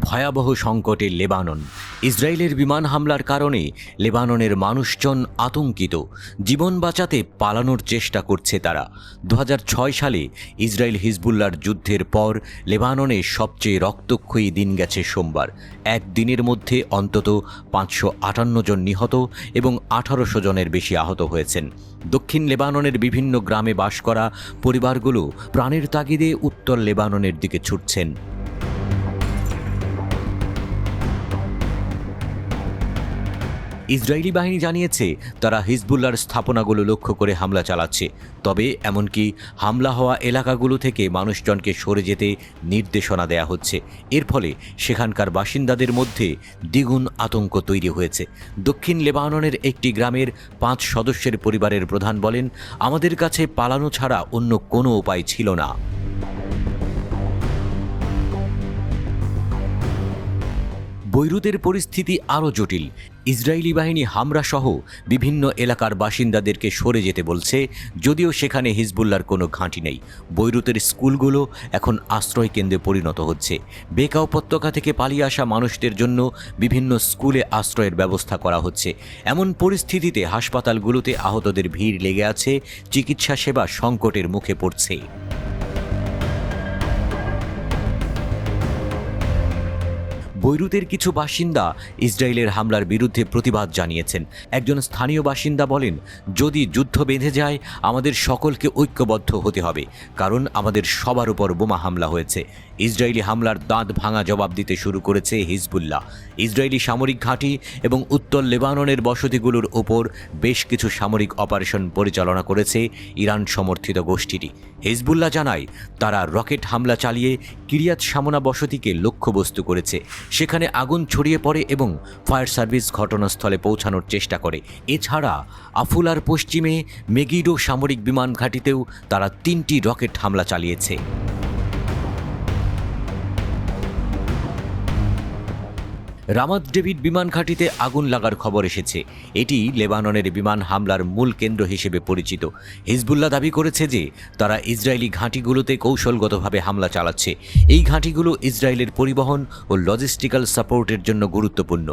ভয়াবহ সংকটে লেবানন। ইসরায়েলের বিমান হামলার কারণে লেবাননের মানুষজন আতঙ্কিত। জীবন বাঁচাতে পালানোর চেষ্টা করছে তারা। 2006 সালে ইসরায়েল হিজবুল্লাহর যুদ্ধের পর লেবাননে সবচেয়ে রক্তক্ষয়ী দিন গেছে সোমবার। একদিনের মধ্যে অন্তত 558 জন নিহত এবং 1800 জনের বেশি আহত হয়েছেন। দক্ষিণ লেবাননের বিভিন্ন গ্রামে বাস করা পরিবারগুলো প্রাণের তাগিদে উত্তর লেবাননের দিকে ছুটছেন। ইসরায়েলি বাহিনী জানিয়েছে তারা হিজবুল্লাহর স্থাপনাগুলো লক্ষ্য করে হামলা চালাচ্ছে। তবে এমনকি হামলা হওয়া এলাকাগুলো থেকে মানুষজনকে সরে যেতে নির্দেশনা দেয়া হচ্ছে। এর ফলে সেখানকার বাসিন্দাদের মধ্যে দ্বিগুণ আতঙ্ক তৈরি হয়েছে। দক্ষিণ লেবাননের একটি গ্রামের 5 সদস্যের পরিবারের প্রধান বলেন, আমাদের কাছে পালানো ছাড়া অন্য কোনো উপায় ছিল না। বৈরুতের পরিস্থিতি আরও জটিল। ইসরায়েলি বাহিনী হামরাসহ বিভিন্ন এলাকার বাসিন্দাদেরকে সরে যেতে বলছে, যদিও সেখানে হিজবুল্লাহর কোনো ঘাঁটি নেই। বৈরুতের স্কুলগুলো এখন আশ্রয় কেন্দ্রে পরিণত হচ্ছে। বেকা উপত্যকা থেকে পালিয়ে আসা মানুষদের জন্য বিভিন্ন স্কুলে আশ্রয়ের ব্যবস্থা করা হচ্ছে। এমন পরিস্থিতিতে হাসপাতালগুলোতে আহতদের ভিড় লেগে আছে। চিকিৎসা সেবা সংকটের মুখে পড়ছে। বৈরুতের কিছু বাসিন্দা ইসরায়েলের হামলার বিরুদ্ধে প্রতিবাদ জানিয়েছেন। একজন স্থানীয় বাসিন্দা বলেন, যদি যুদ্ধ বেঁধে যায় আমাদের সকলকে ঐক্যবদ্ধ হতে হবে, কারণ আমাদের সবার উপর বোমা হামলা হয়েছে। ইসরায়েলি হামলার দাঁত ভাঙা জবাব দিতে শুরু করেছে হিজবুল্লাহ। ইসরায়েলি সামরিক ঘাঁটি এবং উত্তর লেবাননের বসতিগুলোর ওপর বেশ কিছু সামরিক অপারেশন পরিচালনা করেছে ইরান সমর্থিত গোষ্ঠীটি। হিজবুল্লাহ জানায় তারা রকেট হামলা চালিয়ে কিরিয়াত শামোনা বসতিকে লক্ষ্যবস্তু করেছে। সেখানে আগুন ছড়িয়ে পড়ে এবং ফায়ার সার্ভিস ঘটনাস্থলে পৌঁছানোর চেষ্টা করে। এছাড়া আফুলার পশ্চিমে মেগিডো সামরিক বিমান ঘাঁটিতেও তারা 3টি রকেট হামলা চালিয়েছে। রামাত ডেভিড বিমান ঘাঁটিতে আগুন লাগার খবর এসেছে। এটি লেবাননের বিমান হামলার মূল কেন্দ্র হিসেবে পরিচিত। হিজবুল্লাহ দাবি করেছে যে তারা ইসরায়েলি ঘাঁটিগুলোতে কৌশলগতভাবে হামলা চালাচ্ছে। এই ঘাঁটিগুলো ইসরায়েলের পরিবহন ও লজিস্টিক্যাল সাপোর্টের জন্য গুরুত্বপূর্ণ।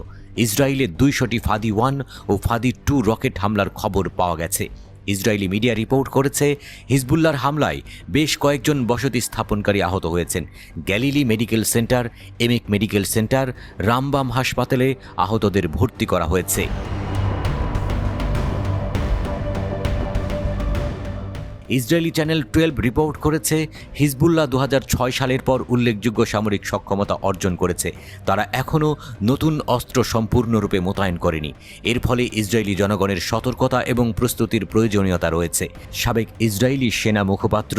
ইসরায়েলের 200টি ফাদি 1 ও ফাদি 2 রকেট হামলার খবর পাওয়া গেছে। ইসরায়েলি মিডিয়া রিপোর্ট করেছে, হিজবুল্লাহর হামলায় বেশ কয়েকজন বসতি স্থাপনকারী আহত হয়েছেন। Galilee medical centre, Emek medical centre, Rambam হাসপাতালে আহতদের ভর্তি করা হয়েছে। ইসরায়েলি চ্যানেল 12 রিপোর্ট করেছে, হিজবুল্লাহ 2006 সালের পর উল্লেখযোগ্য সামরিক সক্ষমতা অর্জন করেছে। তারা এখনও নতুন অস্ত্র সম্পূর্ণরূপে মোতায়েন করেনি। এর ফলে ইসরায়েলি জনগণের সতর্কতা এবং প্রস্তুতির প্রয়োজনীয়তা রয়েছে। সাবেক ইসরায়েলি সেনা মুখপাত্র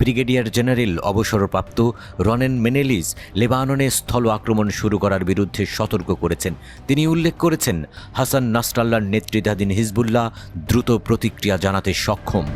ব্রিগেডিয়ার জেনারেল অবসরপ্রাপ্ত রনেন মেনেলিস লেবাননে স্থল আক্রমণ শুরু করার বিরুদ্ধে সতর্ক করেছেন। তিনি উল্লেখ করেছেন, হাসান নাসরাল্লাহর নেতৃত্বাধীন হিজবুল্লাহ দ্রুত প্রতিক্রিয়া জানাতে সক্ষম।